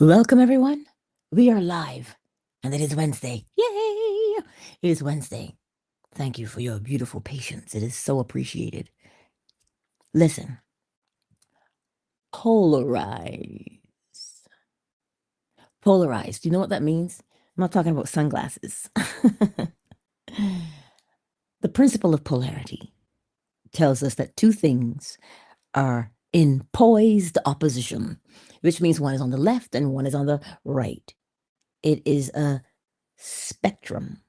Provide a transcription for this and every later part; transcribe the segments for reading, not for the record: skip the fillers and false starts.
Welcome, everyone. We are live, and it is Wednesday. Yay! It is Wednesday. Thank you for your beautiful patience. It is so appreciated. Listen, polarize. Polarize. Do you know what that means? I'm not talking about sunglasses. The principle of polarity tells us that two things are in poised opposition, which means one is on the left and one is on the right. It is a spectrum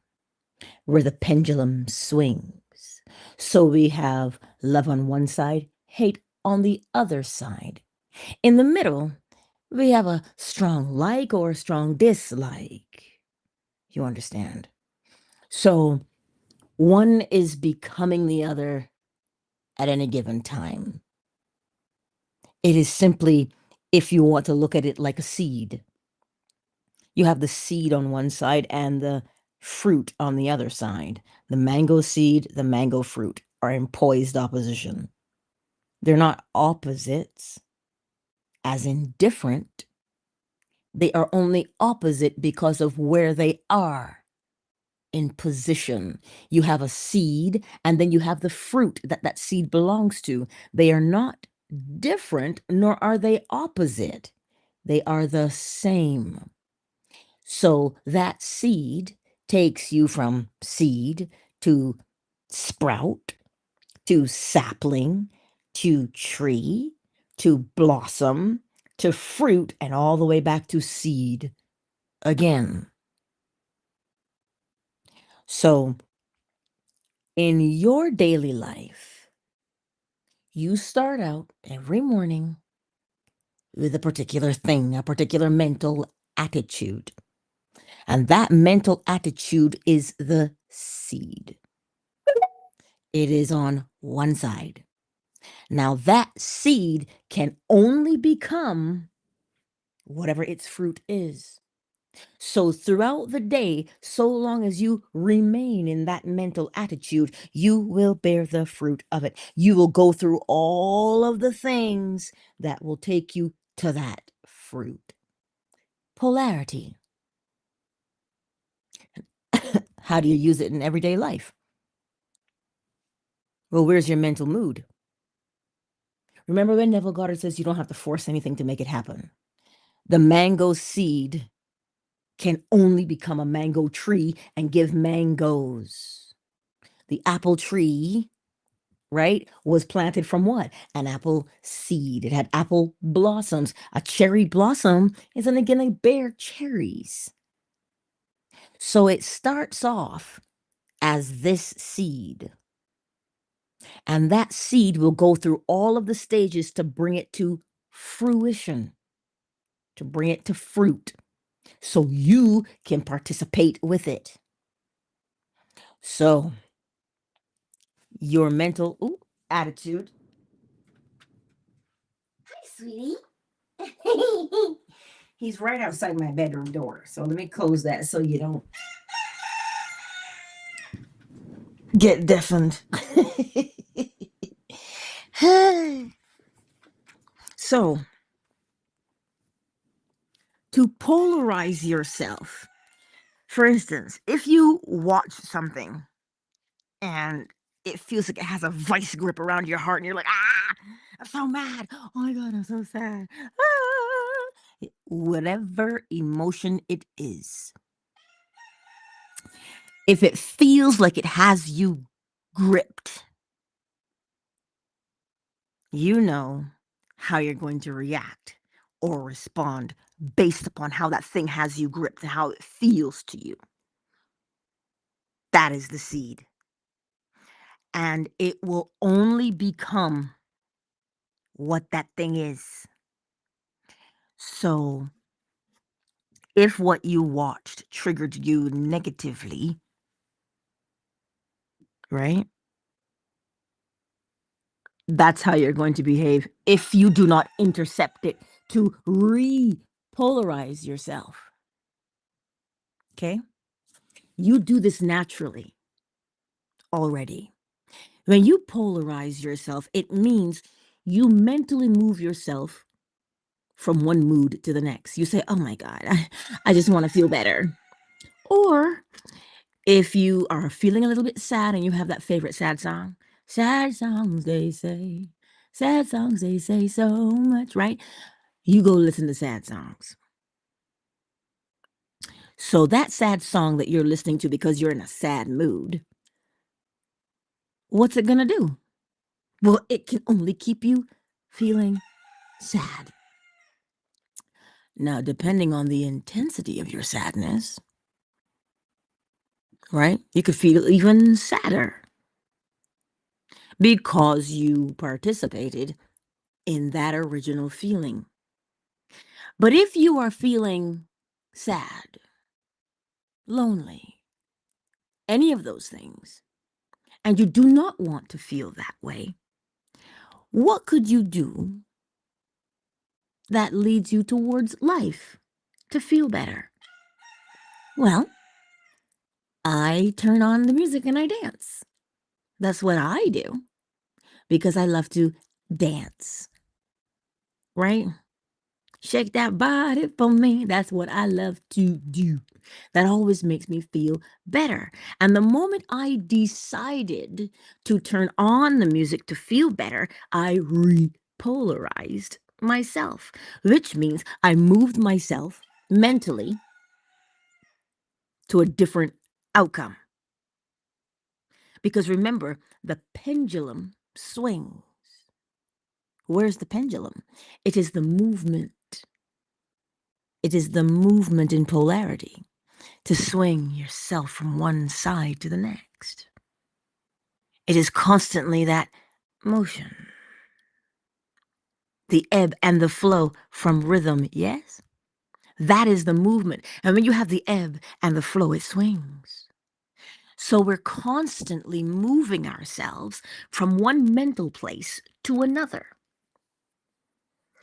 where the pendulum swings. So we have love on one side, hate on the other side. In the middle, we have a strong like or a strong dislike. You understand? So one is becoming the other at any given time. It is simply, if you want to look at it like a seed, you have the seed on one side and the fruit on the other side. The mango seed, the mango fruit are in poised opposition. They're not opposites, as in different. They are only opposite because of where they are in position. You have a seed, and then you have the fruit that that seed belongs to. They are not different, nor are they opposite. They are the same. So that seed takes you from seed to sprout, to sapling, to tree, to blossom, to fruit, and all the way back to seed again. So in your daily life, you start out every morning with a particular thing, a particular mental attitude. And that mental attitude is the seed. It is on one side. Now, that seed can only become whatever its fruit is. So, throughout the day, so long as you remain in that mental attitude, you will bear the fruit of it. You will go through all of the things that will take you to that fruit. Polarity. How do you use it in everyday life? Well, where's your mental mood? Remember when Neville Goddard says you don't have to force anything to make it happen? The mango seed can only become a mango tree and give mangoes. The apple tree, right, was planted from what? An apple seed. It had apple blossoms. A cherry blossom isn't going to bear cherries. So it starts off as this seed. And that seed will go through all of the stages to bring it to fruition, to bring it to fruit, so you can participate with it. So your mental attitude. Hi, sweetie. He's right outside my bedroom door. So let me close that so you don't get deafened. So, to polarize yourself, for instance, if you watch something and it feels like it has a vice grip around your heart and you're like, I'm so mad. Oh my God, I'm so sad. Whatever emotion it is, if it feels like it has you gripped, you know how you're going to react or respond based upon how that thing has you gripped and how it feels to you. That is the seed. And it will only become what that thing is. So, if what you watched triggered you negatively, right? That's how you're going to behave if you do not intercept it to repolarize yourself. Okay? You do this naturally already. When you polarize yourself, it means you mentally move yourself from one mood to the next. You say, oh my God, I just want to feel better. Or if you are feeling a little bit sad and you have that favorite sad song, sad songs they say so much, right? You go listen to sad songs. So that sad song that you're listening to because you're in a sad mood, what's it gonna do? Well, it can only keep you feeling sad. Now, depending on the intensity of your sadness, right, you could feel even sadder because you participated in that original feeling. But if you are feeling sad, lonely, any of those things, and you do not want to feel that way, what could you do that leads you towards life to feel better? Well, I turn on the music and I dance. That's what I do because I love to dance, right? Shake that body for me. That's what I love to do. That always makes me feel better. And the moment I decided to turn on the music to feel better, I repolarized myself, which means I moved myself mentally to a different outcome. Because remember, the pendulum swings. Where's the pendulum? It is the movement. It is the movement in polarity to swing yourself from one side to the next. It is constantly that motion, the ebb and the flow from rhythm, yes? That is the movement. And when you have the ebb and the flow, it swings. So we're constantly moving ourselves from one mental place to another.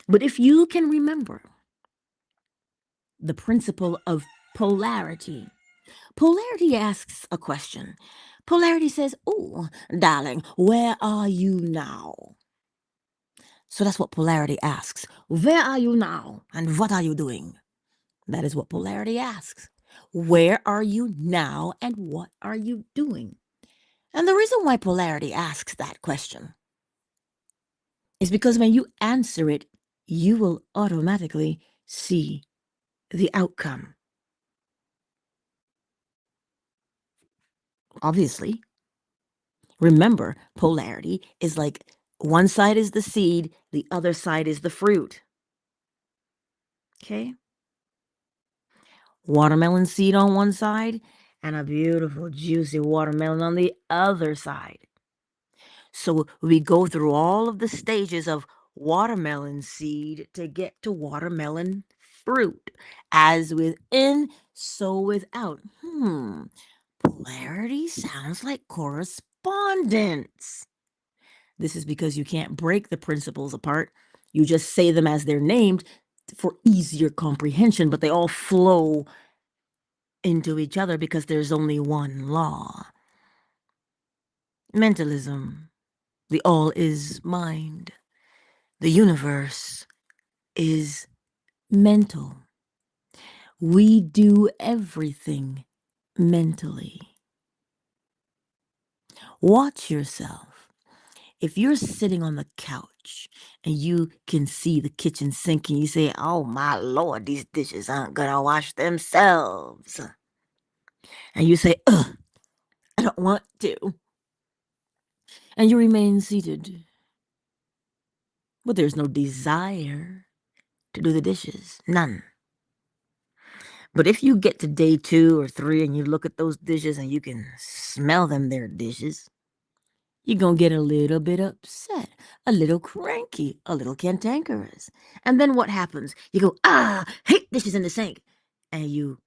But if you can remember the principle of polarity, polarity asks a question. Polarity says, oh, darling, where are you now? So that's what polarity asks. Where are you now? And what are you doing? That is what polarity asks. Where are you now? And what are you doing? And the reason why polarity asks that question is because when you answer it, you will automatically see the outcome. Obviously, remember, polarity is like one side is the seed, the other side is the fruit. Okay? Watermelon seed on one side and a beautiful, juicy watermelon on the other side. So we go through all of the stages of watermelon seed to get to watermelon fruit. As within, so without. Polarity sounds like correspondence. This is because you can't break the principles apart. You just say them as they're named for easier comprehension, but they all flow into each other because there's only one law. Mentalism. The all is mind. The universe is mental. We do everything mentally. Watch yourself. If you're sitting on the couch and you can see the kitchen sink and you say, oh my Lord, these dishes aren't gonna wash themselves. And you say, ugh, I don't want to. And you remain seated. But there's no desire to do the dishes. None. But if you get to day 2 or 3 and you look at those dishes and you can smell them, they're dishes, you're going to get a little bit upset, a little cranky, a little cantankerous. And then what happens? You go, hate dishes in the sink. And you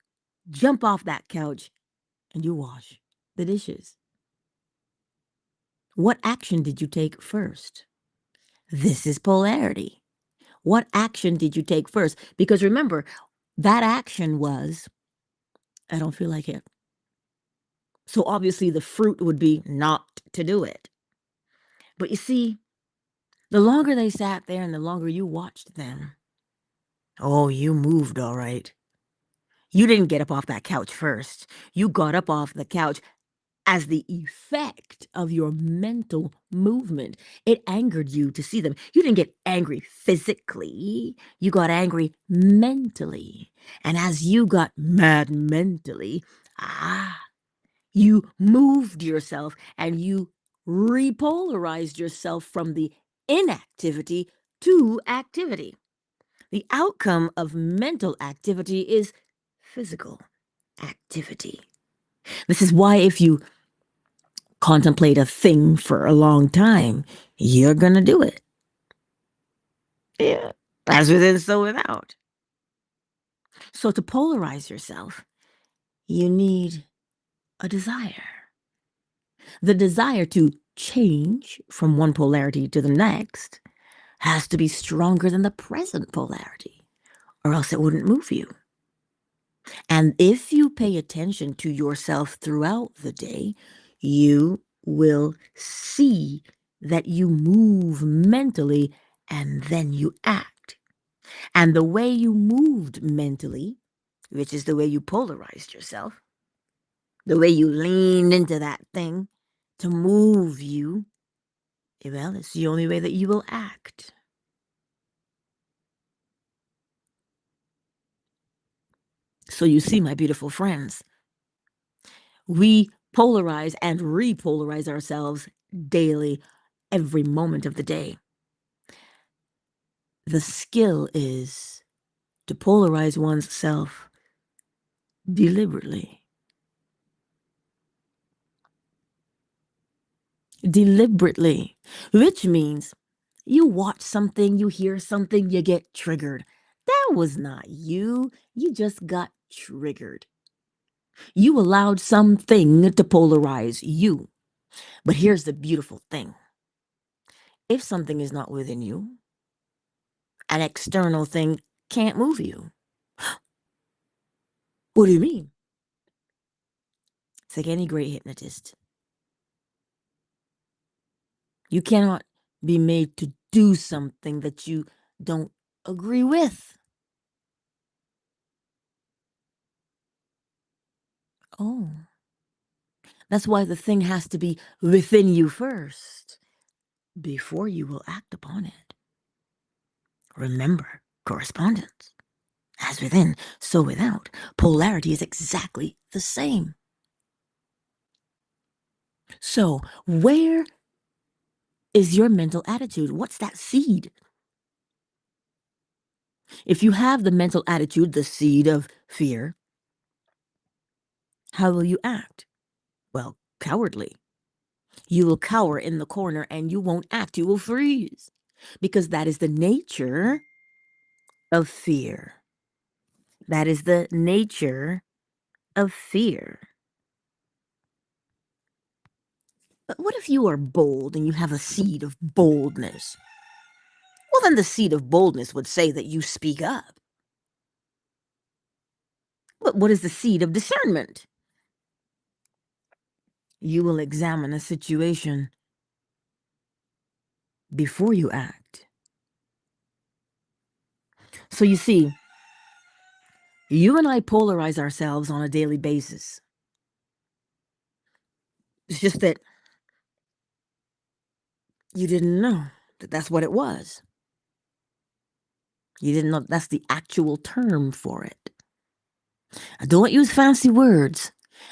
jump off that couch and you wash the dishes. What action did you take first? This is polarity. What action did you take first? Because remember, that action was, I don't feel like it. So obviously the fruit would be not to do it. But you see, the longer they sat there and the longer you watched them, Oh, you moved all right. You didn't get up off that couch first. You got up off the couch as the effect of your mental movement. It angered you to see them. You didn't get angry physically, you got angry mentally. And as you got mad mentally, you moved yourself and you repolarized yourself from the inactivity to activity. The outcome of mental activity is physical activity. This is why if you contemplate a thing for a long time, you're going to do it. Yeah. As within, so without. So to polarize yourself, you need a desire. The desire to change from one polarity to the next has to be stronger than the present polarity, or else it wouldn't move you. And if you pay attention to yourself throughout the day, you will see that you move mentally and then you act. And the way you moved mentally, which is the way you polarized yourself, the way you leaned into that thing to move you, well, it's the only way that you will act. So you see, my beautiful friends, we polarize and repolarize ourselves daily, every moment of the day. The skill is to polarize one's self deliberately. Deliberately, which means you watch something, you hear something, you get triggered. That was not you. You just got triggered. You allowed something to polarize you. But here's the beautiful thing. If something is not within you, an external thing can't move you. What do you mean? It's like any great hypnotist. You cannot be made to do something that you don't agree with. Oh, that's why the thing has to be within you first before you will act upon it. Remember, correspondence. As within, so without. Polarity is exactly the same. So, where is your mental attitude? What's that seed? If you have the mental attitude, the seed of fear, how will you act? Well, cowardly. You will cower in the corner and you won't act. You will freeze because that is the nature of fear. That is the nature of fear. But what if you are bold and you have a seed of boldness? Well, then the seed of boldness would say that you speak up. But what is the seed of discernment? You will examine a situation before you act. So you see, you and I polarize ourselves on a daily basis. It's just that you didn't know that that's what it was. You didn't know that's the actual term for it. I don't use fancy words.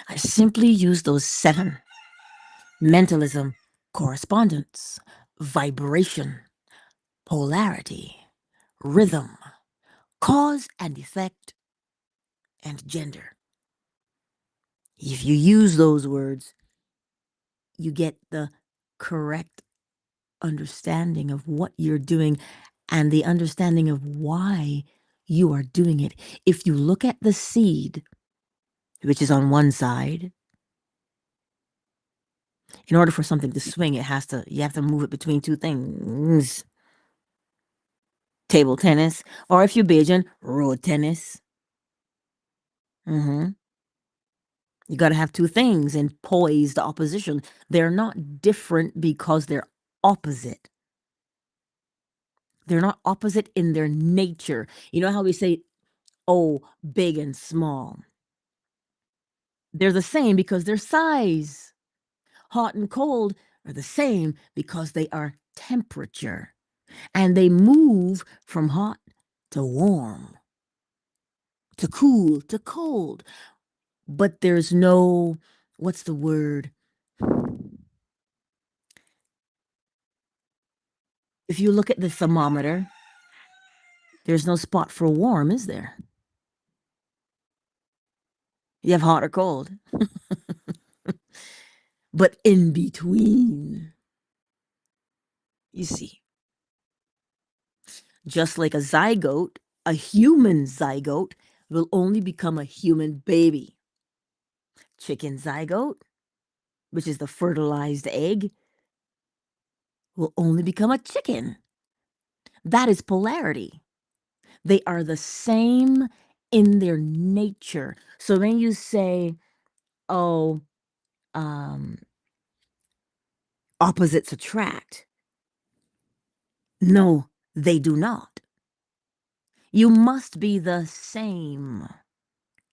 I simply use those 7: mentalism, correspondence, vibration, polarity, rhythm, cause and effect, and gender. If you use those words, you get the correct understanding of what you're doing and the understanding of why you are doing it. If you look at the seed, which is on one side, in order for something to swing, you have to move it between two things. Table tennis, or if you're Bajan, road tennis. You got to have two things in poised opposition. They're not different because they're opposite. They're not opposite in their nature. You know how we say, oh, big and small? They're the same because their size. Hot and cold are the same because they are temperature. And they move from hot to warm, to cool, to cold. But there's no, what's the word? If you look at the thermometer, there's no spot for warm, is there? You have hot or cold. But in between, you see, just like a human zygote will only become a human baby. Chicken zygote, which is the fertilized egg, will only become a chicken. That is polarity. They are the same in their nature. So when you say, oh, um, opposites attract, no, they do not. You must be the same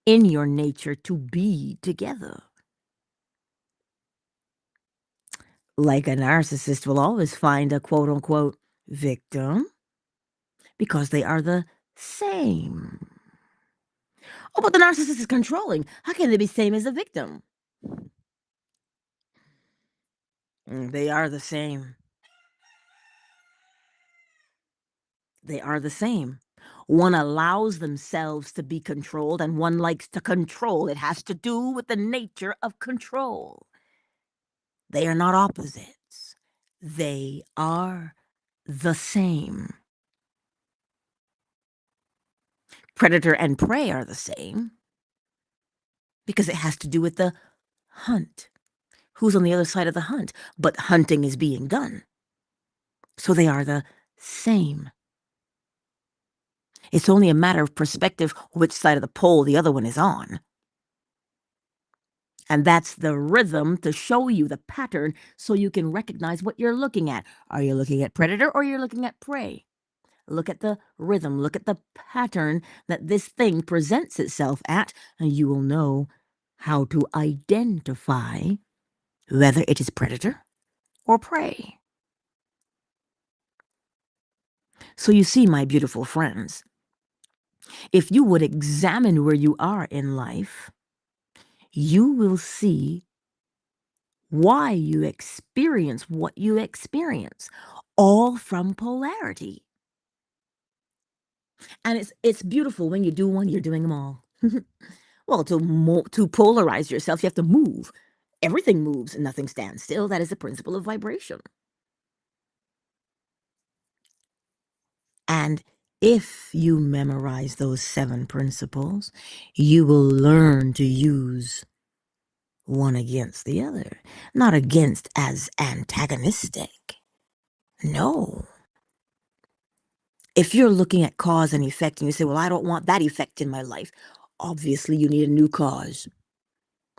in your nature to be together. Like a narcissist will always find a quote unquote victim because they are the same. Oh, but the narcissist is controlling. How can they be same as the victim? They are the same. They are the same. One allows themselves to be controlled and one likes to control. It has to do with the nature of control. They are not opposites. They are the same. Predator and prey are the same because it has to do with the hunt. Who's on the other side of the hunt? But hunting is being done. So they are the same. It's only a matter of perspective which side of the pole the other one is on. And that's the rhythm to show you the pattern so you can recognize what you're looking at. Are you looking at predator or you're looking at prey? Look at the rhythm, look at the pattern that this thing presents itself at, and you will know how to identify whether it is predator or prey. So you see, my beautiful friends, if you would examine where you are in life, you will see why you experience what you experience, all from polarity. And it's beautiful when you do one, you're doing them all. Well, to polarize yourself, you have to move. Everything moves and nothing stands still. That is the principle of vibration. And if you memorize those 7 principles, you will learn to use one against the other, not against as antagonistic. No. If you're looking at cause and effect and you say, well, I don't want that effect in my life, obviously you need a new cause.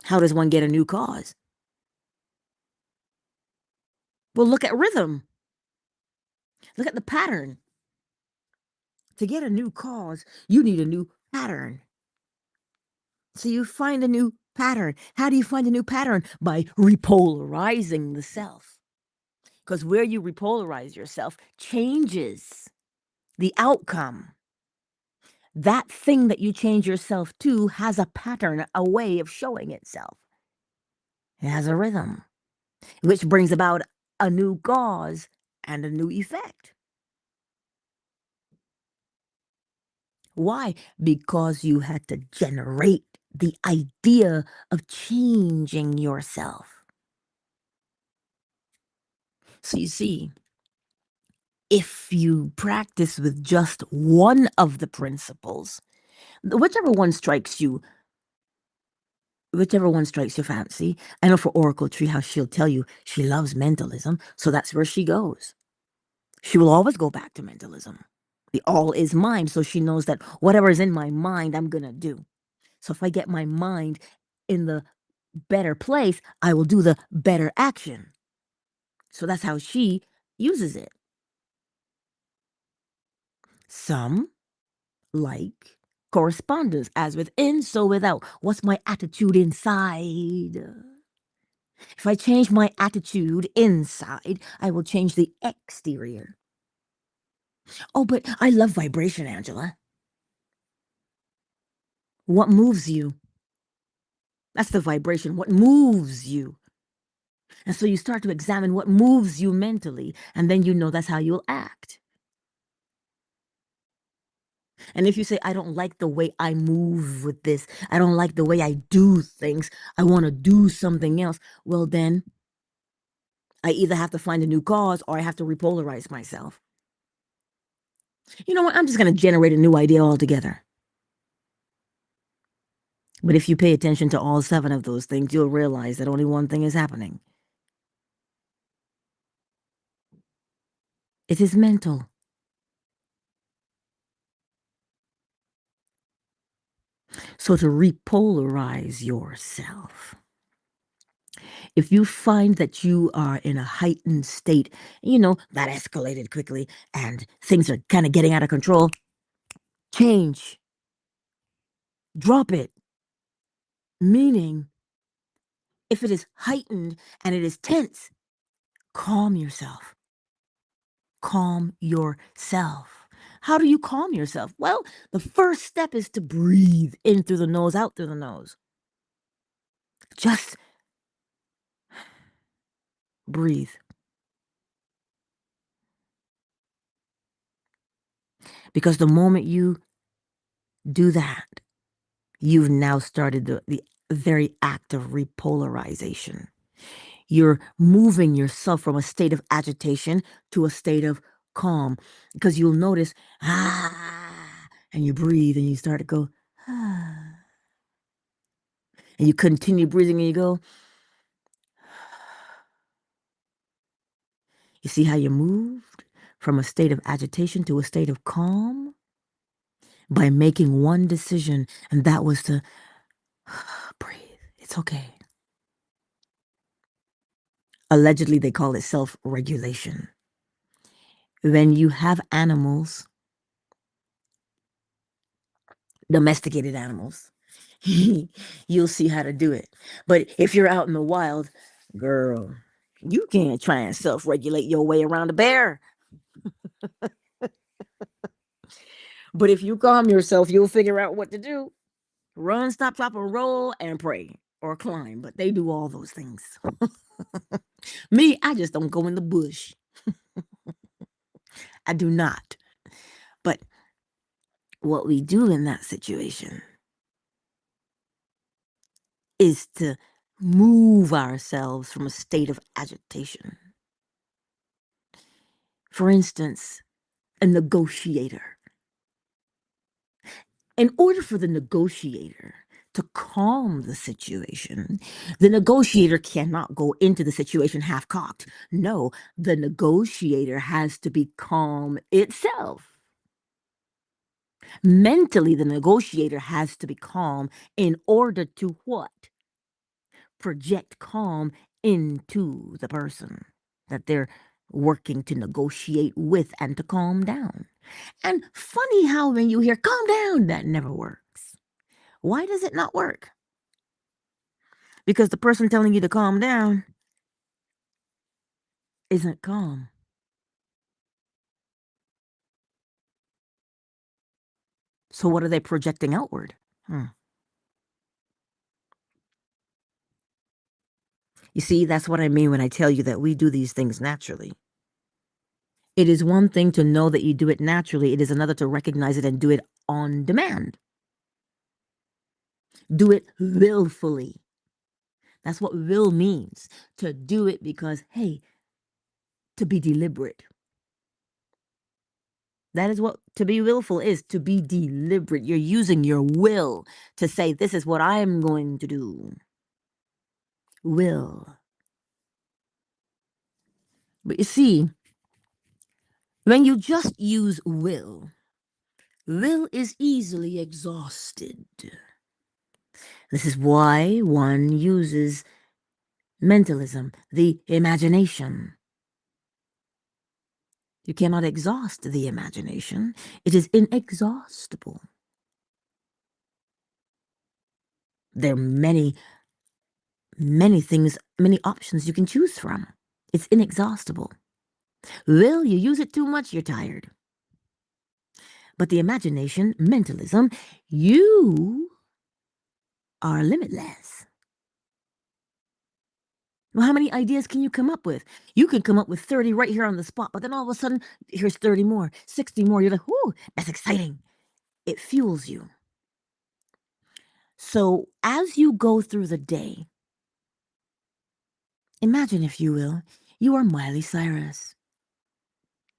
How does one get a new cause? Well, look at rhythm. Look at the pattern. To get a new cause, you need a new pattern. So you find a new pattern. How do you find a new pattern? By repolarizing the self. Because where you repolarize yourself changes the outcome. That thing that you change yourself to has a pattern, a way of showing itself. It has a rhythm, which brings about a new cause and a new effect. Why? Because you had to generate the idea of changing yourself. So you see, if you practice with just one of the principles, whichever one strikes you, whichever one strikes your fancy. I know for Oracle Treehouse, she'll tell you she loves mentalism, so that's where she goes. She will always go back to mentalism. The all is mind, so she knows that whatever is in my mind, I'm going to do. So if I get my mind in the better place, I will do the better action. So that's how she uses it. Some like correspondence, as within, so without. What's my attitude inside? If I change my attitude inside, I will change the exterior. Oh, but I love vibration, Angela. What moves you? That's the vibration. What moves you? And so you start to examine what moves you mentally, and then you know that's how you'll act. And if you say, I don't like the way I move with this, I don't like the way I do things, I want to do something else, well, then I either have to find a new cause or I have to repolarize myself. You know what? I'm just going to generate a new idea altogether. But if you pay attention to all 7 of those things, you'll realize that only one thing is happening. It is mental. So to repolarize yourself, if you find that you are in a heightened state, that escalated quickly and things are kind of getting out of control, change. Drop it. Meaning, if it is heightened and it is tense, calm yourself. Calm yourself. How do you calm yourself? Well, the first step is to breathe in through the nose, out through the nose. Just breathe. Because the moment you do that, you've now started the very act of repolarization. You're moving yourself from a state of agitation to a state of calm. Because you'll notice, and you breathe and you start to go, and you continue breathing and you go, you see how you moved from a state of agitation to a state of calm? By making one decision, and that was to breathe. It's okay. Allegedly, they call it self-regulation. When you have animals, domesticated animals, you'll see how to do it. But if you're out in the wild, girl, you can't try and self-regulate your way around a bear. But if you calm yourself, you'll figure out what to do. Run, stop, drop, or roll, and pray or climb. But they do all those things. Me, I just don't go in the bush. I do not. But what we do in that situation is to move ourselves from a state of agitation. For instance, a negotiator. In order for the negotiator to calm the situation, the negotiator cannot go into the situation half-cocked. No, the negotiator has to be calm itself. Mentally, the negotiator has to be calm in order to what? Project calm into the person that they're working to negotiate with and to calm down. And funny how when you hear calm down, that never works. Why does it not work? Because the person telling you to calm down isn't calm. So what are they projecting outward? You see, that's what I mean when I tell you that we do these things naturally. It is one thing to know that you do it naturally. It is another to recognize it and do it on demand. Do it willfully. That's what will means. To do it because, hey, to be deliberate. That is what to be willful is, to be deliberate. You're using your will to say, this is what I'm going to do. Will. But you see, when you just use will is easily exhausted. This is why one uses mentalism, the imagination. You cannot exhaust the imagination. It is inexhaustible. There are many, many things, many options you can choose from. It's inexhaustible. Will you use it too much? You're tired. But the imagination, mentalism, you are limitless. Well, how many ideas can you come up with? You can come up with 30 right here on the spot, but then all of a sudden, here's 30 more, 60 more. You're like, whoo, that's exciting. It fuels you. So as you go through the day, imagine, if you will, you are Miley Cyrus.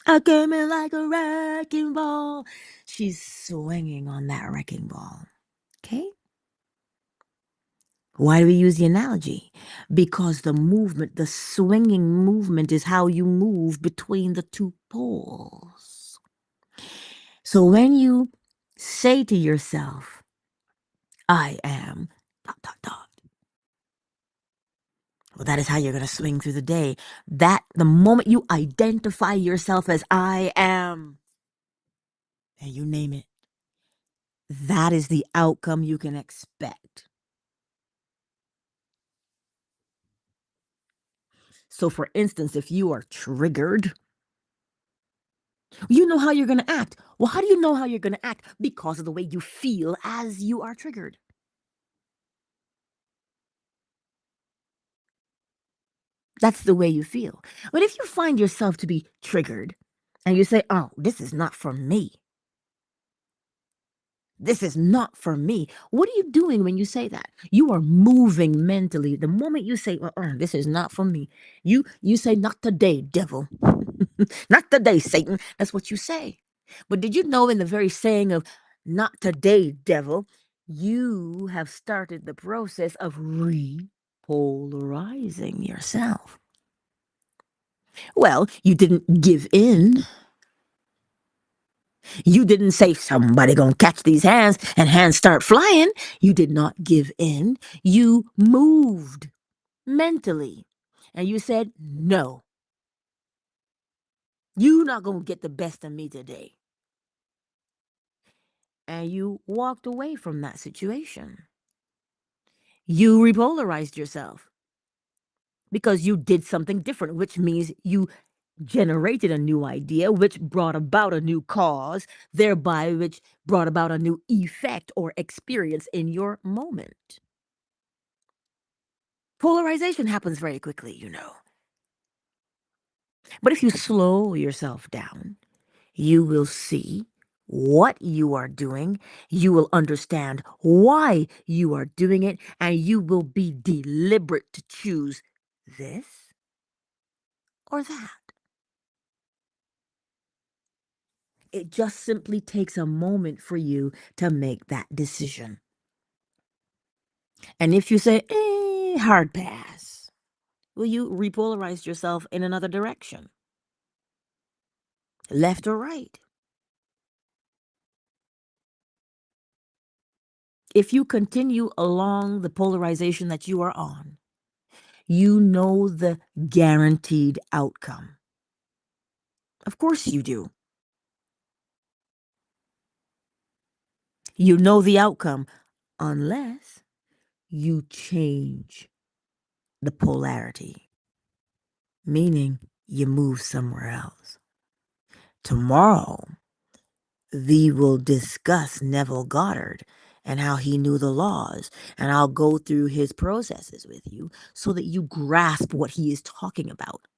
I came in like a wrecking ball. She's swinging on that wrecking ball. Okay? Why do we use the analogy? Because the movement, the swinging movement, is how you move between the two poles. So when you say to yourself, I am dot, dot, dot, well, that is how you're going to swing through the day. That the moment you identify yourself as I am, and you name it, that is the outcome you can expect. So, for instance, if you are triggered, you know how you're going to act. Well, how do you know how you're going to act? Because of the way you feel as you are triggered. That's the way you feel. But if you find yourself to be triggered and you say, oh, this is not for me. This is not for me. What are you doing when you say that? You are moving mentally. The moment you say, this is not for me, you say, not today, devil. Not today, Satan. That's what you say. But did you know, in the very saying of not today, devil, you have started the process of repolarizing yourself? Well, you didn't give in. You didn't say, somebody gonna catch these hands, and hands start flying. You did not give in. You moved mentally. And you said, no, you not gonna get the best of me today. And you walked away from that situation. You repolarized yourself because you did something different, which means you generated a new idea, which brought about a new cause, thereby which brought about a new effect or experience in your moment. Polarization happens very quickly, you know. But if you slow yourself down, you will see what you are doing, you will understand why you are doing it, and you will be deliberate to choose this or that. It just simply takes a moment for you to make that decision. And if you say, hard pass, will you repolarize yourself in another direction? Left or right? If you continue along the polarization that you are on, you know the guaranteed outcome. Of course you do. You know the outcome unless you change the polarity, meaning you move somewhere else. Tomorrow, we will discuss Neville Goddard and how he knew the laws, and I'll go through his processes with you so that you grasp what he is talking about,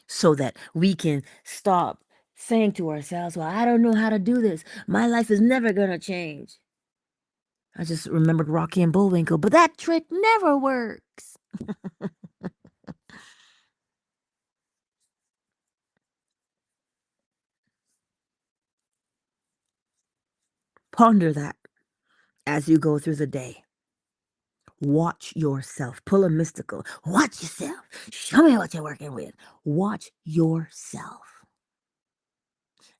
so that we can stop saying to ourselves, well, I don't know how to do this. My life is never going to change. I just remembered Rocky and Bullwinkle, but that trick never works. Ponder that as you go through the day. Watch yourself. Pull a mystical. Watch yourself. Show me what you're working with. Watch yourself.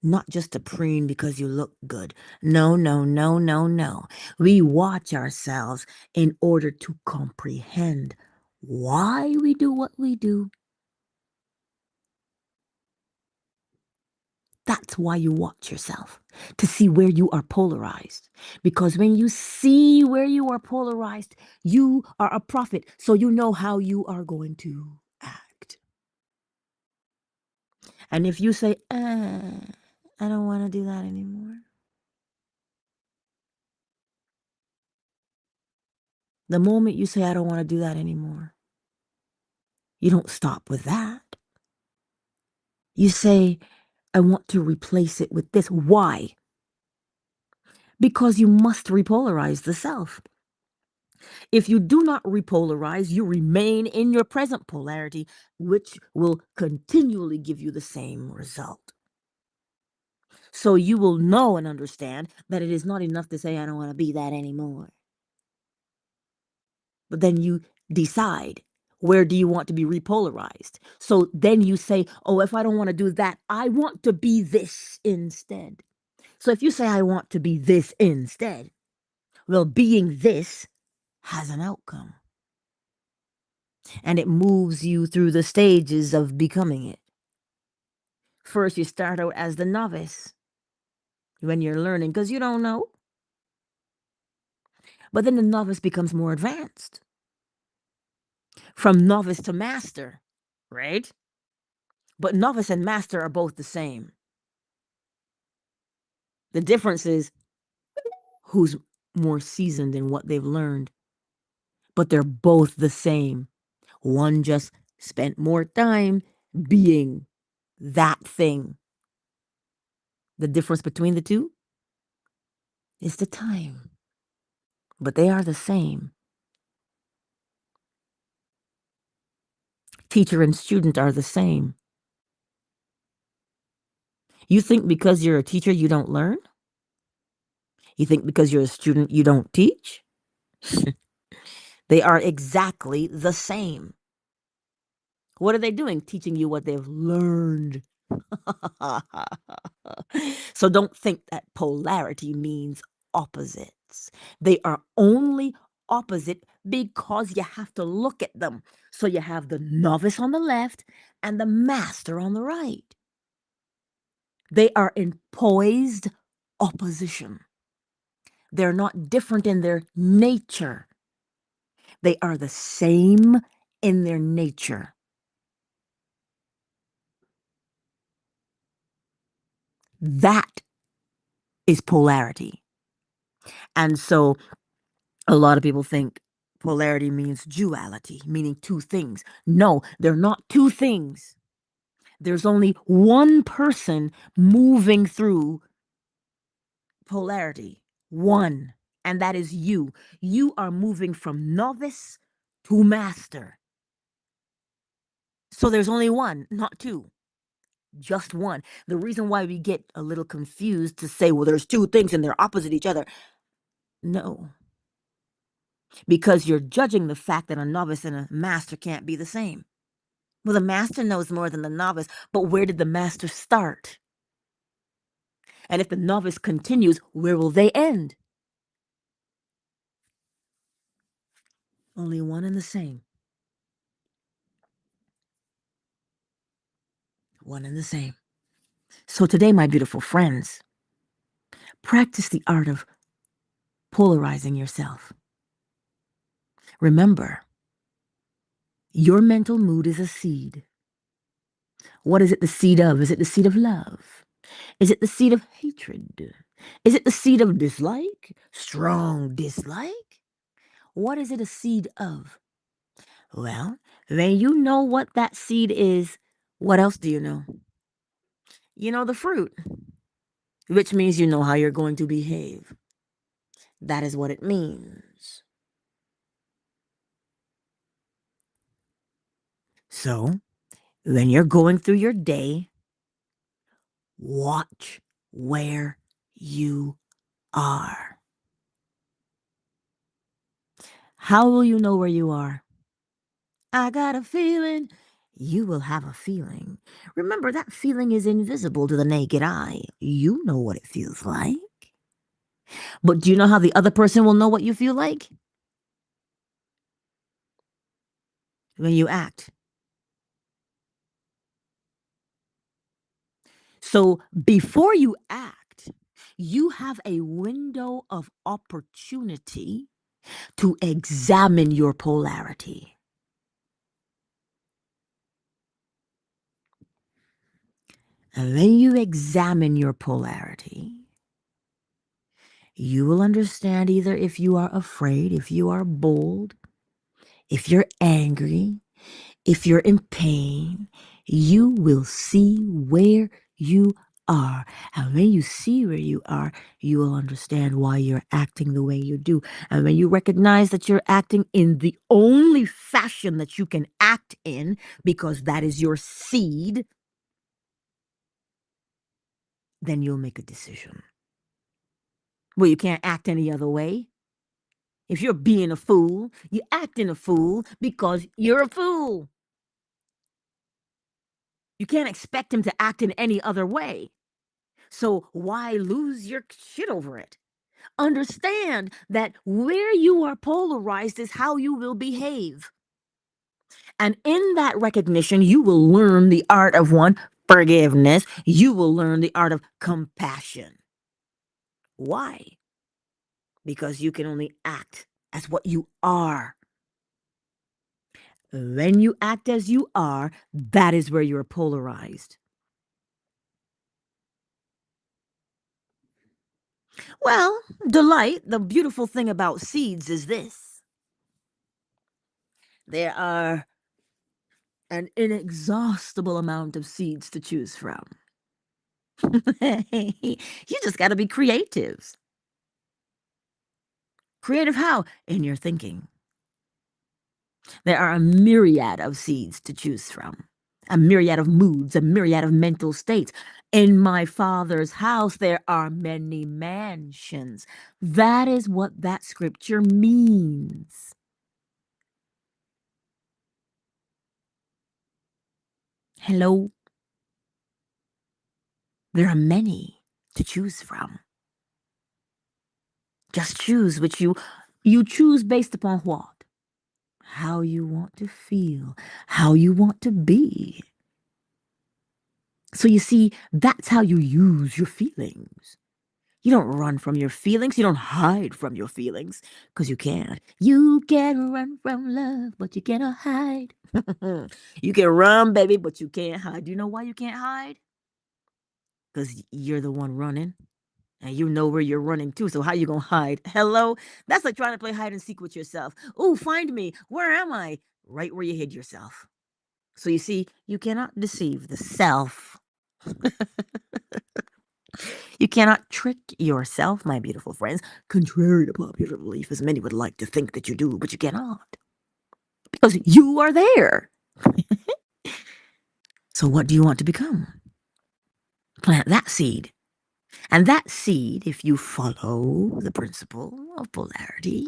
Not just to preen because you look good. No, no, no, no, no. We watch ourselves in order to comprehend why we do what we do. That's why you watch yourself, to see where you are polarized. Because when you see where you are polarized, you are a prophet, so you know how you are going to act. And if you say, I don't want to do that anymore, the moment you say, I don't want to do that anymore, you don't stop with that. You say, I want to replace it with this. Why? Because you must repolarize the self. If you do not repolarize, you remain in your present polarity, which will continually give you the same result. So you will know and understand that it is not enough to say, I don't want to be that anymore. But then you decide, where do you want to be repolarized? So then you say, oh, if I don't want to do that, I want to be this instead. So if you say, I want to be this instead, well, being this has an outcome. And it moves you through the stages of becoming it. First, you start out as the novice when you're learning because you don't know. But then the novice becomes more advanced. From novice to master, right? But novice and master are both the same. The difference is who's more seasoned in what they've learned. But they're both the same. One just spent more time being that thing. The difference between the two is the time. But they are the same. Teacher and student are the same. You think because you're a teacher, you don't learn? You think because you're a student, you don't teach? They are exactly the same. What are they doing? Teaching you what they've learned. So don't think that polarity means opposites. They are only opposite because you have to look at them. So you have the novice on the left and the master on the right. They are in poised opposition. They're not different in their nature. They are the same in their nature. That is polarity. And so a lot of people think polarity means duality, meaning two things. No, they're not two things. There's only one person moving through polarity. One. And that is you. You are moving from novice to master. So there's only one, not two. Just one. The reason why we get a little confused to say, well, there's two things and they're opposite each other. No. Because you're judging the fact that a novice and a master can't be the same. Well, the master knows more than the novice, but where did the master start? And if the novice continues, where will they end? Only one and the same. One and the same. So today, my beautiful friends, practice the art of polarizing yourself. Remember, your mental mood is a seed. What is it the seed of? Is it the seed of love? Is it the seed of hatred? Is it the seed of dislike? Strong dislike? What is it a seed of? Well, when you know what that seed is, what else do you know? You know the fruit, which means you know how you're going to behave. That is what it means. So, when you're going through your day, watch where you are. How will you know where you are? I got a feeling. You will have a feeling. Remember, that feeling is invisible to the naked eye. You know what it feels like. But do you know how the other person will know what you feel like? When you act. So before you act, you have a window of opportunity to examine your polarity. And when you examine your polarity, you will understand either if you are afraid, if you are bold, if you're angry, if you're in pain, you will see where you are. And when you see where you are, you will understand why you're acting the way you do. And when you recognize that you're acting in the only fashion that you can act in, because that is your seed, then you'll make a decision. Well, you can't act any other way. If you're being a fool, you acting a fool because you're a fool. You can't expect him to act in any other way. So why lose your shit over it? Understand that where you are polarized is how you will behave. And in that recognition, you will learn the art of one, forgiveness. You will learn the art of compassion. Why? Because you can only act as what you are. When you act as you are, that is where you're polarized. Well, Delight, the beautiful thing about seeds is this. There are an inexhaustible amount of seeds to choose from. You just got to be creative. Creative how? In your thinking. There are a myriad of seeds to choose from, a myriad of moods, a myriad of mental states. In my Father's house, there are many mansions. That is what that scripture means. Hello? There are many to choose from. Just choose which you choose based upon what? How you want to feel, how you want to be. So you see, that's how you use your feelings. You don't run from your feelings. You don't hide from your feelings because you can't. You can run from love, but you cannot hide. You can run, baby, but you can't hide. Do you know why you can't hide? Because you're the one running and you know where you're running to. So how you going to hide? Hello? That's like trying to play hide and seek with yourself. Oh, find me. Where am I? Right where you hid yourself. So you see, you cannot deceive the self. You cannot trick yourself, my beautiful friends, contrary to popular belief, as many would like to think that you do, but you cannot. Because you are there. So what do you want to become? Plant that seed. And that seed, if you follow the principle of polarity,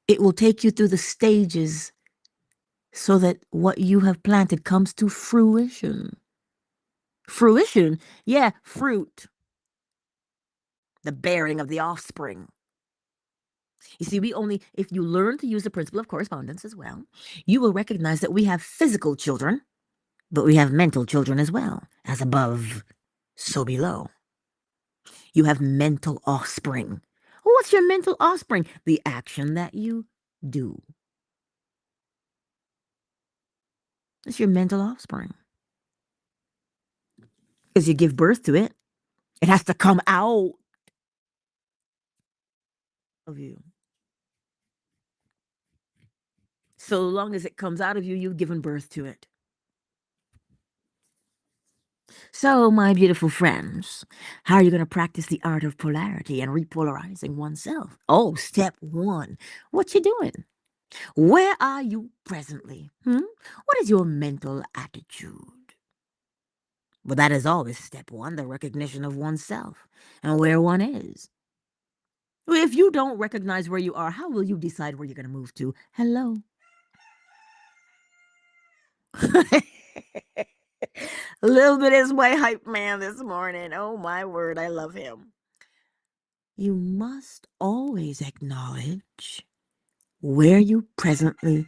it will take you through the stages so that what you have planted comes to fruition. Fruition? Yeah, fruit. The bearing of the offspring. You see, if you learn to use the principle of correspondence as well, you will recognize that we have physical children, but we have mental children as well. As above, so below. You have mental offspring. What's your mental offspring? The action that you do. It's your mental offspring. Because you give birth to it. It has to come out of you. So long as it comes out of you, you've given birth to it. So, my beautiful friends, how are you going to practice the art of polarity and repolarizing oneself? Oh, step one. What you doing? Where are you presently? What is your mental attitude? Well, that is always step one, the recognition of oneself and where one is. Well, if you don't recognize where you are, how will you decide where you're going to move to? Hello. A little bit is my hype man this morning. Oh, my word. I love him. You must always acknowledge where you presently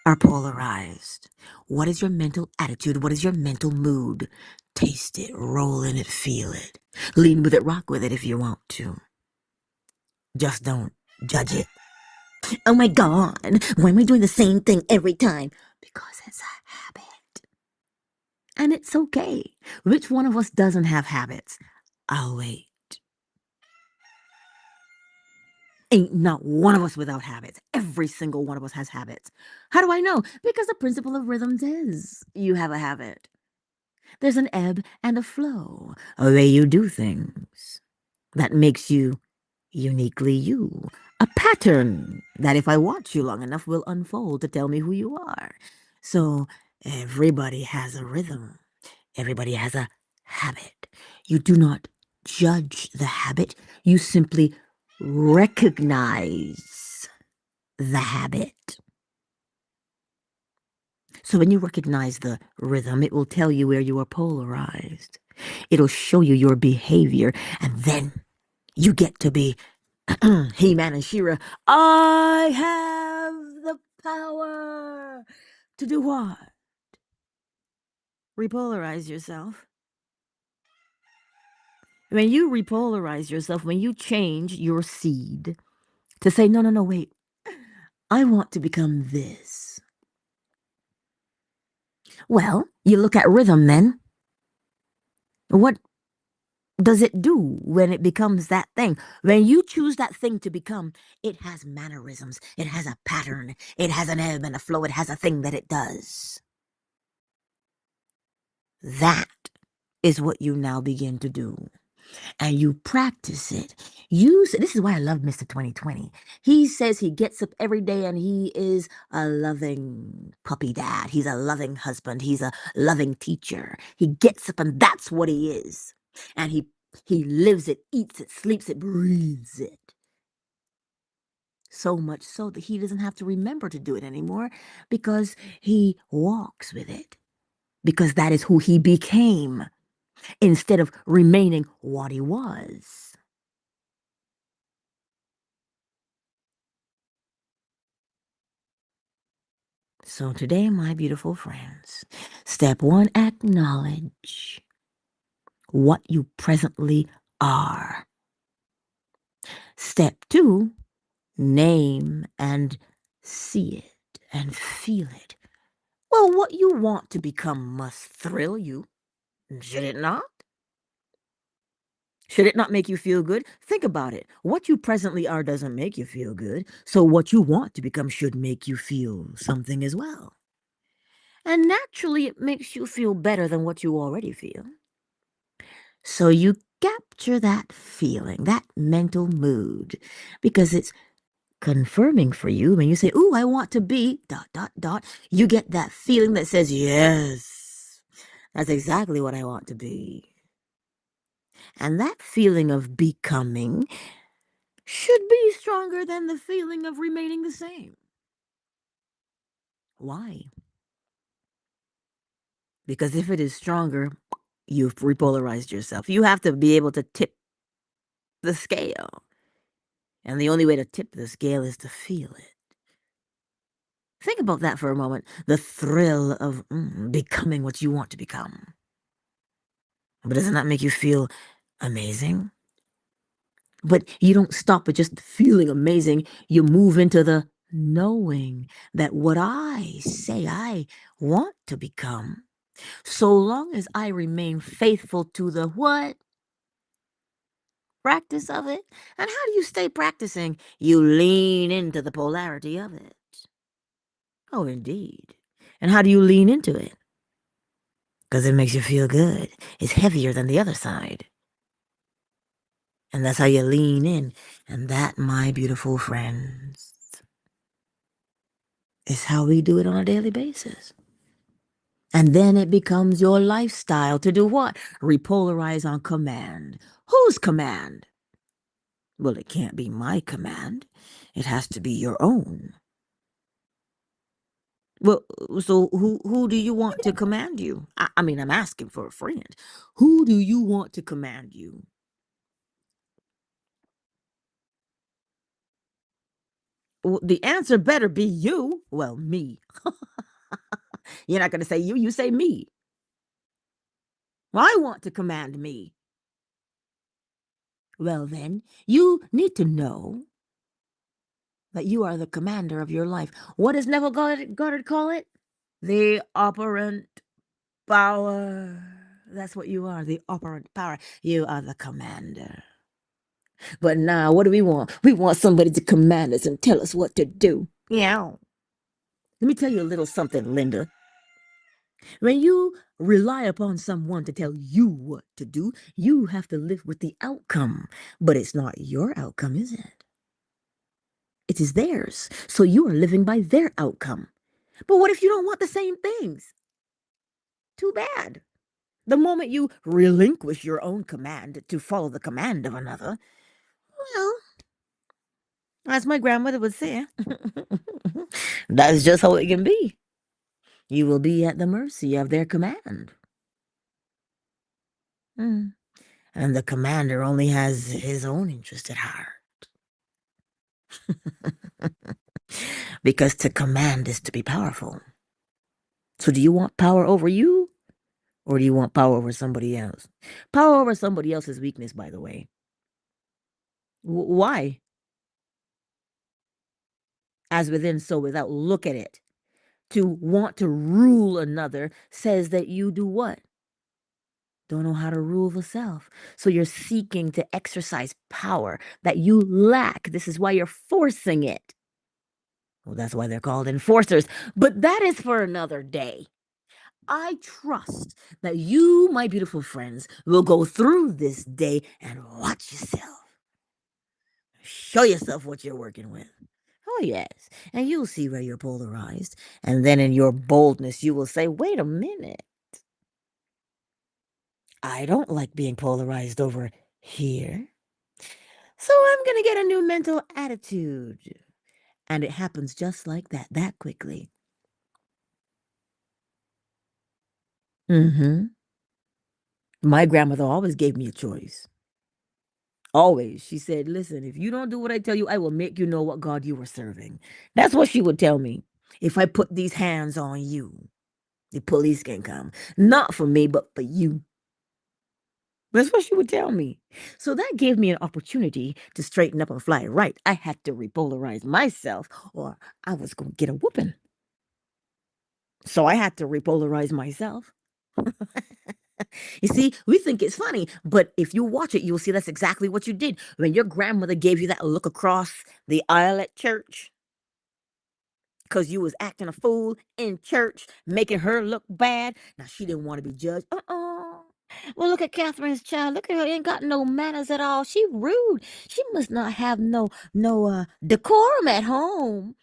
are polarized. What is your mental attitude? What is your mental mood? Taste it, roll in it, feel it. Lean with it, rock with it if you want to. Just don't judge it. Oh my God, why am I doing the same thing every time? Because it's a habit. And it's okay. Which one of us doesn't have habits? I'll wait. Ain't not one of us without habits. Every single one of us has habits. How do I know? Because the principle of rhythms is you have a habit. There's an ebb and a flow, a way you do things that makes you uniquely you. A pattern that, if I watch you long enough, will unfold to tell me who you are. So everybody has a rhythm. Everybody has a habit. You do not judge the habit. You simply recognize the habit. So when you recognize the rhythm, it will tell you where you are polarized. It'll show you your behavior, and then you get to be He-Man and She-Ra. I have the power to do what? Repolarize yourself. When you repolarize yourself, when you change your seed to say, no, no, no, wait, I want to become this. Well, you look at rhythm then. What does it do when it becomes that thing? When you choose that thing to become, it has mannerisms, it has a pattern, it has an ebb and a flow, it has a thing that it does. That is what you now begin to do. And you practice it. Use it. This is why I love Mr. 2020. He says he gets up every day and he is a loving puppy dad. He's a loving husband. He's a loving teacher. He gets up and that's what he is. And he lives it, eats it, sleeps it, breathes it. So much so that he doesn't have to remember to do it anymore because he walks with it. Because that is who he became instead of remaining what he was. So today, my beautiful friends, step one, acknowledge what you presently are. Step two, name and see it and feel it. Well, what you want to become must thrill you, should it not? Should it not make you feel good? Think about it. What you presently are doesn't make you feel good, so what you want to become should make you feel something as well. And naturally, it makes you feel better than what you already feel. So you capture that feeling, that mental mood, because it's confirming for you. When you say, ooh, I want to be, dot, dot, dot, you get that feeling that says, yes, that's exactly what I want to be. And that feeling of becoming should be stronger than the feeling of remaining the same. Why? Because if it is stronger, you've repolarized yourself. You have to be able to tip the scale. And the only way to tip the scale is to feel it. Think about that for a moment. The thrill of becoming what you want to become. But doesn't that make you feel amazing? But you don't stop at just feeling amazing. You move into the knowing that what I say I want to become, so long as I remain faithful to the what? Practice of it. And how do you stay practicing? You lean into the polarity of it. Oh, indeed. And how do you lean into it? Because it makes you feel good. It's heavier than the other side. And that's how you lean in. And that, my beautiful friends, is how we do it on a daily basis. And then it becomes your lifestyle to do what? Repolarize on command. Whose command? Well, it can't be my command. It has to be your own. Well, so who do you want to command you? I mean, I'm asking for a friend. Who do you want to command you? The answer better be you. Well, me. You're not going to say you say me. Well, I want to command me. Well, then, you need to know that you are the commander of your life. What does Neville Goddard call it? The operant power. That's what you are, the operant power. You are the commander. But now, what do we want? We want somebody to command us and tell us what to do. Yeah. Let me tell you a little something, Linda. When you rely upon someone to tell you what to do, you have to live with the outcome. But it's not your outcome, is it? It is theirs. So you are living by their outcome. But what if you don't want the same things? Too bad. The moment you relinquish your own command to follow the command of another, well, as my grandmother would say, that's just how it can be. You will be at the mercy of their command. Mm. And the commander only has his own interest at heart. Because to command is to be powerful. So do you want power over you? Or do you want power over somebody else? Power over somebody else's weakness, by the way. Why? As within, so without. Look at it. To want to rule another says that you do what? Don't know how to rule the self. So you're seeking to exercise power that you lack. This is why you're forcing it. Well, that's why they're called enforcers. But that is for another day. I trust that you, my beautiful friends, will go through this day and watch yourself. Show yourself what you're working with. Oh, yes. And you'll see where you're polarized. And then in your boldness, you will say, wait a minute. I don't like being polarized over here. So I'm going to get a new mental attitude. And it happens just like that quickly. Mm-hmm. My grandmother always gave me a choice. Always. She said, listen, if you don't do what I tell you, I will make you know what God you are serving. That's what she would tell me. If I put these hands on you, the police can come. Not for me, but for you. That's what she would tell me. So that gave me an opportunity to straighten up and fly right. I had to repolarize myself or I was going to get a whooping. So I had to repolarize myself. You see, we think it's funny, but if you watch it, you'll see that's exactly what you did. When your grandmother gave you that look across the aisle at church, because you was acting a fool in church, making her look bad. Now, she didn't want to be judged. Well, look at Catherine's child. Look at her. Ain't got no manners at all. She rude. She must not have no decorum at home.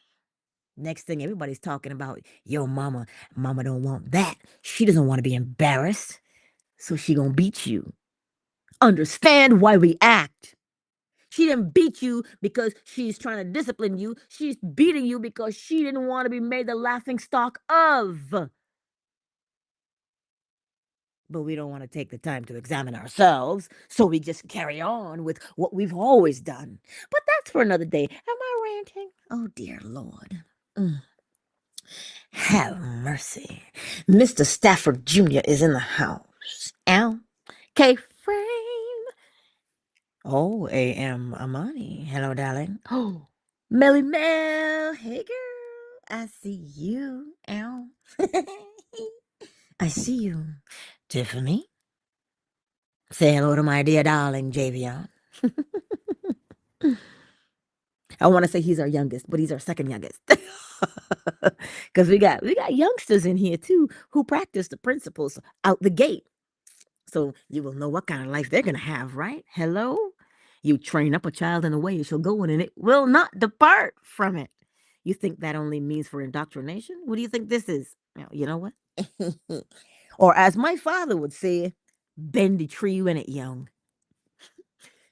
Next thing everybody's talking about, yo, mama. Mama don't want that. She doesn't want to be embarrassed. So she gonna beat you. Understand why we act. She didn't beat you because she's trying to discipline you. She's beating you because she didn't want to be made the laughing stock of. But we don't want to take the time to examine ourselves, so we just carry on with what we've always done. But that's for another day. Am I ranting? Oh, dear Lord. Mm. Have mercy. Mr. Stafford Jr. is in the house. Al K. Frame. Oh, A.M. Amani. Hello, darling. Oh, Melly Mel. Hey, girl. I see you. Al. I see you. Tiffany. Say hello to my dear darling, Javion. I want to say he's our youngest, but he's our second youngest. Because we got youngsters in here too who practice the principles out the gate. So you will know what kind of life they're gonna have, right? Hello? You train up a child in the way it shall go in, and it will not depart from it. You think that only means for indoctrination? What do you think this is? You know what? Or as my father would say, bend the tree when it's young.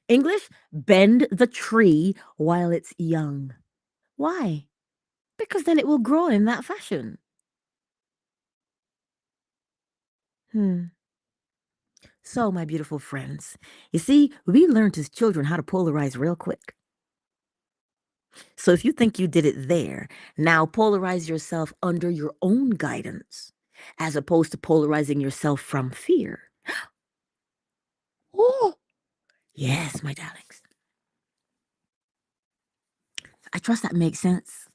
English, bend the tree while it's young. Why? Because then it will grow in that fashion. Hmm. So, my beautiful friends, you see, we learned as children how to polarize real quick. So if you think you did it there, now polarize yourself under your own guidance, as opposed to polarizing yourself from fear. Oh, yes, my darlings. I trust that makes sense.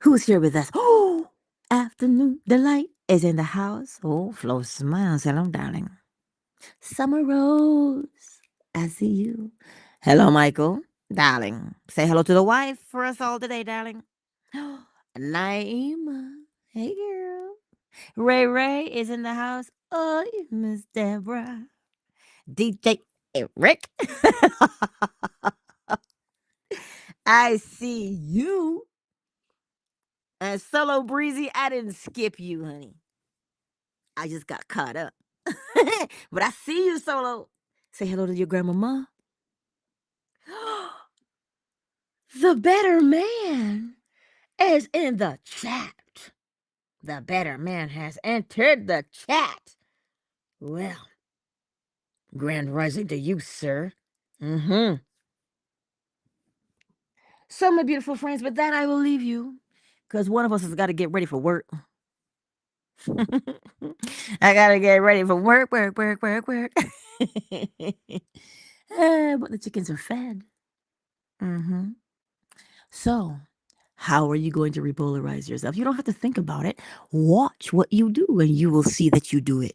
Who's here with us? Oh, afternoon delight is in the house. Oh, Flo smiles. Hello, darling. Summer Rose, I see you. Hello, Michael. Darling, say hello to the wife for us all today, darling. Naima, hey, girl. Ray Ray is in the house. Oh, Miss Deborah. DJ Eric. I see you. And Solo Breezy, I didn't skip you, honey. I just got caught up. But I see you, Solo. Say hello to your grandmama. The better man is in the chat. The better man has entered the chat. Well, grand rising to you, sir. Mm-hmm. So, my beautiful friends, with that, I will leave you because one of us has got to get ready for work. I got to get ready for work. But the chickens are fed. Mm-hmm. So, how are you going to repolarize yourself? You don't have to think about it. Watch what you do, and you will see that you do it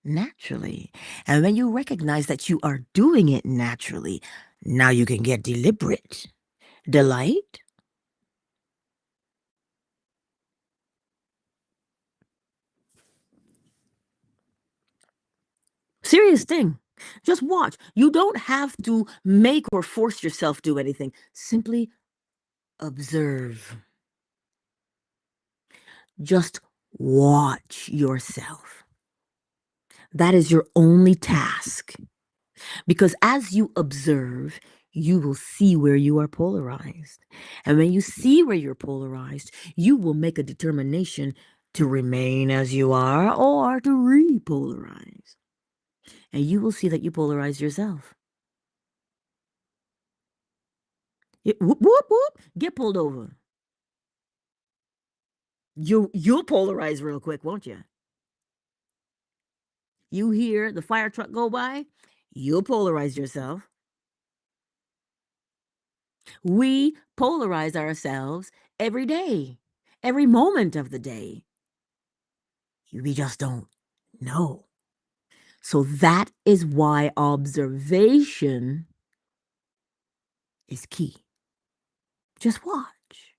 naturally. And when you recognize that you are doing it naturally, now you can get deliberate. Delight? Serious thing. Just watch. You don't have to make or force yourself do anything. Simply observe. Just watch yourself. That is your only task. Because as you observe, you will see where you are polarized. And when you see where you're polarized, you will make a determination to remain as you are or to repolarize. And you will see that you polarize yourself. Whoop, whoop, whoop. Get pulled over. You'll polarize real quick, won't you? You hear the fire truck go by, you'll polarize yourself. We polarize ourselves every day, every moment of the day. We just don't know. So that is why observation is key. Just watch.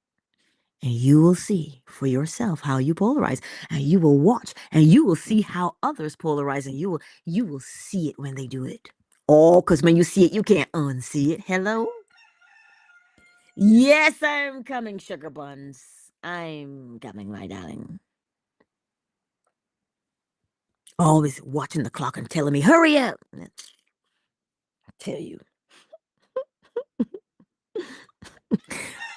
And you will see for yourself how you polarize. And you will watch and you will see how others polarize. And you will see it when they do it. Oh, because when you see it, you can't unsee it. Hello? Yes, I'm coming, sugar buns. I'm coming, my darling. Always watching the clock and telling me, hurry up. I tell you.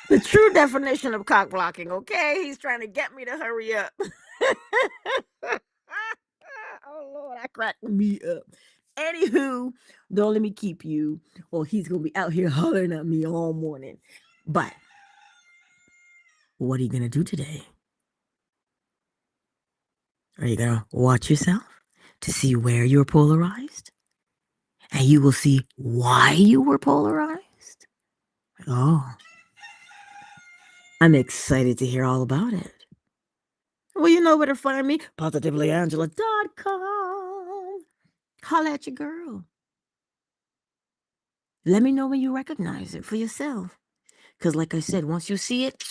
The true definition of cock blocking, okay? He's trying to get me to hurry up. Oh, Lord, I cracked me up. Anywho, don't let me keep you, or he's going to be out here hollering at me all morning. But what are you going to do today? Are you going to watch yourself to see where you're polarized? And you will see why you were polarized? Oh, I'm excited to hear all about it. Well, you know where to find me. PositivelyAngela.com. Holla at your girl. Let me know when you recognize it for yourself. Because like I said, once you see it,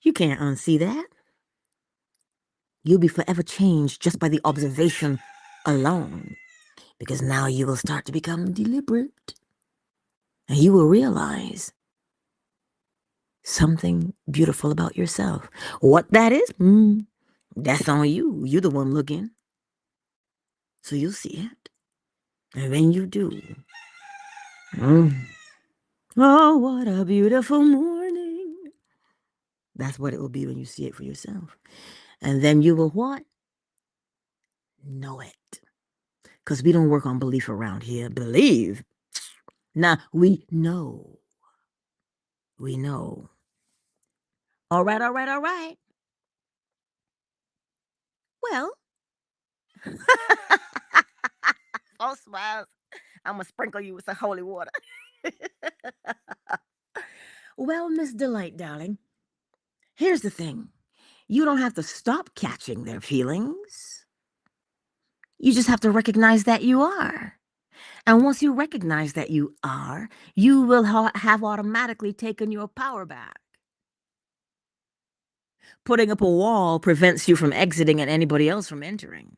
you can't unsee that. You'll be forever changed just by the observation alone. Because now you will start to become deliberate. And you will realize something beautiful about yourself. What that is, that's on you. You're the one looking. So you'll see it. And when you do, oh, what a beautiful morning. That's what it will be when you see it for yourself. And then you will what? Know it. Because we don't work on belief around here. Believe. Now, we know. We know. All right, all right, all right. Well, false smiles. I'm gonna sprinkle you with some holy water. Well, Miss Delight, darling, here's the thing. You don't have to stop catching their feelings. You just have to recognize that you are. And once you recognize that you are, you will have automatically taken your power back. Putting up a wall prevents you from exiting and anybody else from entering.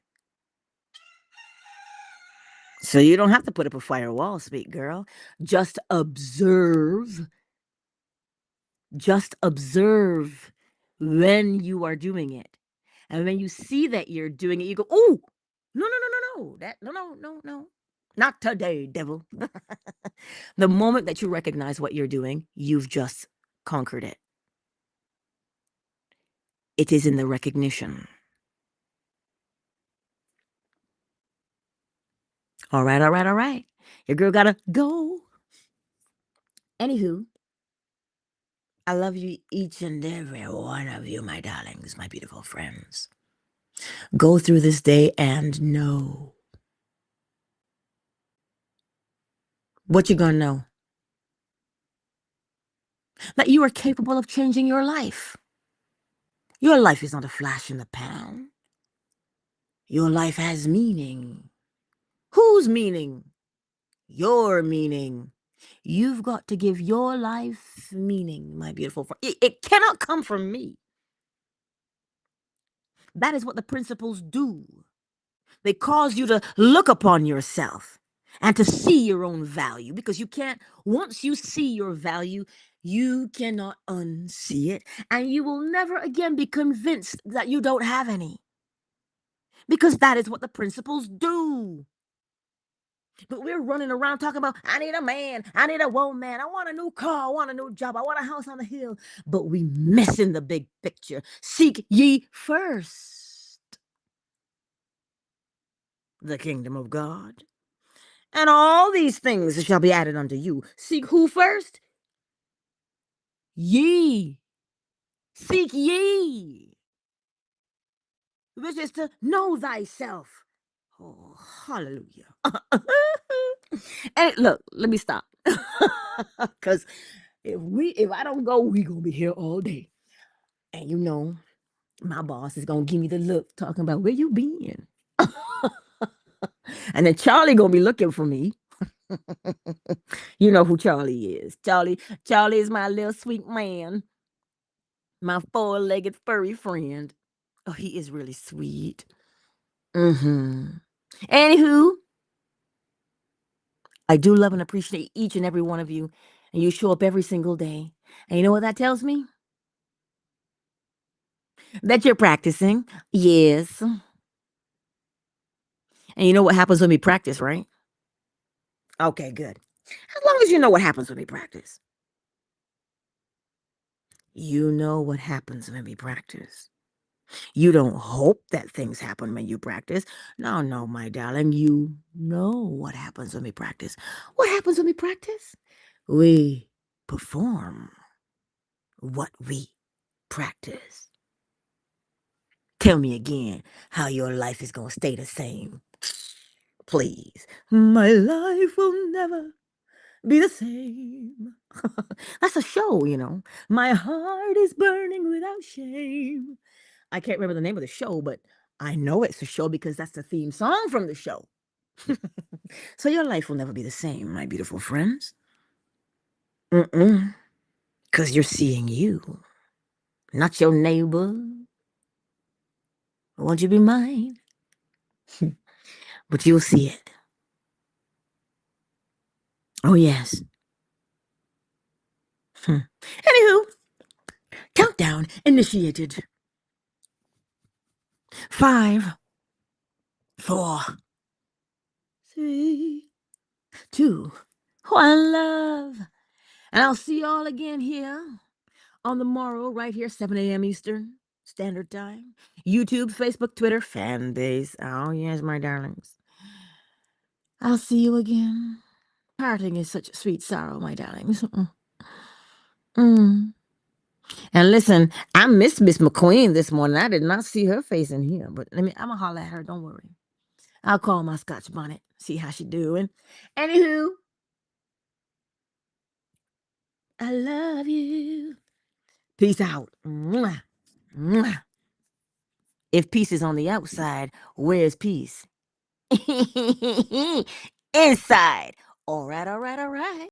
So you don't have to put up a firewall, sweet girl. Just observe. Just observe when you are doing it. And when you see that you're doing it, you go, oh, no, no, no, no, no. No. Not today, devil. The moment that you recognize what you're doing, you've just conquered it. It is in the recognition. All right, all right, all right. Your girl gotta go. Anywho, I love you, each and every one of you, my darlings, my beautiful friends. Go through this day and know. What you gonna know? That you are capable of changing your life. Your life is not a flash in the pan. Your life has meaning. Whose meaning? Your meaning. You've got to give your life meaning, my beautiful friend. It cannot come from me. That is what the principles do. They cause you to look upon yourself and to see your own value, because you can't, once you see your value, you cannot unsee it. And you will never again be convinced that you don't have any, because that is what the principles do. But we're running around talking about, I need a man, I need a woman, I want a new car, I want a new job, I want a house on the hill. But we missing the big picture. Seek ye first the kingdom of God, and all these things shall be added unto you. Seek who first? Ye. Seek ye, which is to know thyself. Oh, hallelujah. And look, let me stop. Because if I don't go, we gonna be here all day. And you know, my boss is gonna give me the look talking about where you been. And then Charlie gonna be looking for me. You know who Charlie is. Charlie is my little sweet man, my four-legged furry friend. Oh, he is really sweet. Anywho, I do love and appreciate each and every one of you, and you show up every single day. And you know what that tells me? That you're practicing. Yes. And you know what happens when we practice, right? Okay, good. As long as you know what happens when we practice. You know what happens when we practice. You don't hope that things happen when you practice. No, no, my darling. You know what happens when we practice. What happens when we practice? We perform what we practice. Tell me again how your life is going to stay the same. Please. My life will never be the same. That's a show, you know. My heart is burning without shame. I can't remember the name of the show, but I know it's a show because that's the theme song from the show. So your life will never be the same, my beautiful friends. Because you're seeing you, not your neighbor. Won't you be mine? But you'll see it. Oh, yes. Anywho, countdown initiated. 5, 4, 3, 2, 1, love. And I'll see y'all again here on the morrow, right here, 7 a.m. Eastern Standard Time. YouTube, Facebook, Twitter, fan base. Oh, yes, my darlings. I'll see you again. Parting is such sweet sorrow, my darlings. And And listen, I missed Miss McQueen this morning. I did not see her face in here, but I'm gonna holler at her. Don't worry. I'll call my Scotch bonnet, see how she doing. Anywho, I love you. Peace out. Mwah. Mwah. If peace is on the outside, where's peace? Inside. All right, all right, all right.